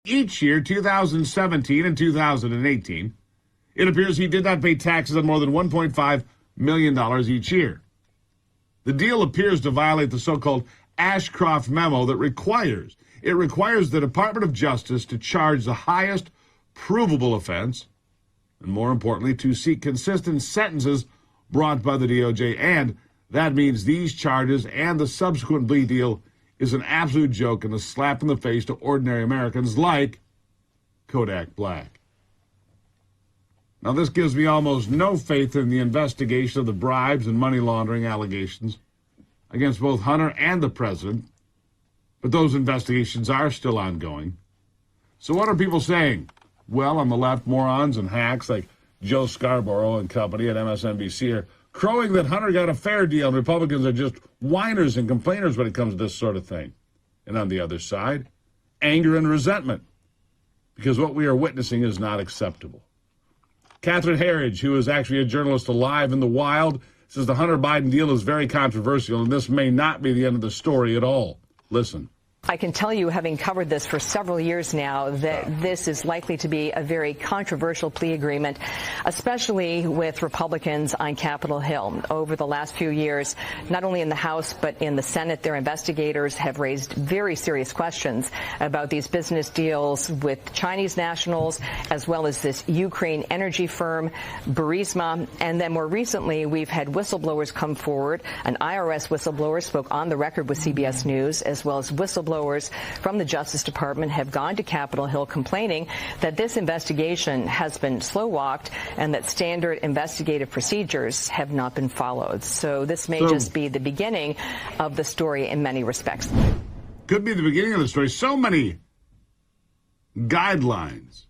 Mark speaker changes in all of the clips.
Speaker 1: each year, 2017 and 2018, it appears he did not pay taxes on more than $1.5 million each year. The deal appears to violate the so-called Ashcroft memo that requires the Department of Justice to charge the highest provable offense, and more importantly, to seek consistent sentences brought by the DOJ. And that means these charges and the subsequent plea deal is an absolute joke and a slap in the face to ordinary Americans like Kodak Black. Now, this gives me almost no faith in the investigation of the bribes and money laundering allegations against both Hunter and the president, but those investigations are still ongoing. So what are people saying? Well, on the left, morons and hacks like Joe Scarborough and company at MSNBC are crowing that Hunter got a fair deal, and Republicans are just whiners and complainers when it comes to this sort of thing. And on the other side, anger and resentment, because what we are witnessing is not acceptable. Catherine Herridge, who is actually a journalist alive in the wild, says the Hunter-Biden deal is very controversial, and this may not be the end of the story at all. Listen.
Speaker 2: I can tell you, having covered this for several years now, that this is likely to be a very controversial plea agreement, especially with Republicans on Capitol Hill. Over the last few years, not only in the House but in the Senate, their investigators have raised very serious questions about these business deals with Chinese nationals, as well as this Ukraine energy firm, Burisma. And then more recently, we've had whistleblowers come forward. An IRS whistleblower spoke on the record with CBS News, as well as whistleblowers from the Justice Department have gone to Capitol Hill complaining that this investigation has been slow-walked and that standard investigative procedures have not been followed. So this may just be the beginning of the story in many respects.
Speaker 1: Could be the beginning of the story. So many guidelines,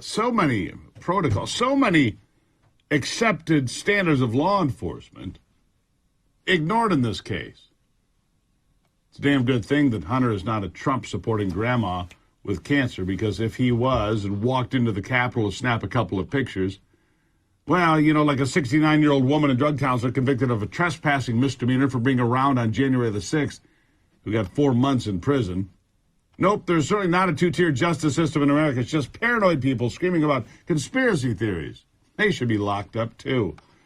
Speaker 1: so many protocols, so many accepted standards of law enforcement ignored in this case. It's a damn good thing that Hunter is not a Trump-supporting grandma with cancer, because if he was and walked into the Capitol to snap a couple of pictures, well, you know, like a 69-year-old woman and drug counselor convicted of a trespassing misdemeanor for being around on January the 6th, who got 4 months in prison. Nope, there's certainly not a two-tier justice system in America. It's just paranoid people screaming about conspiracy theories. They should be locked up, too.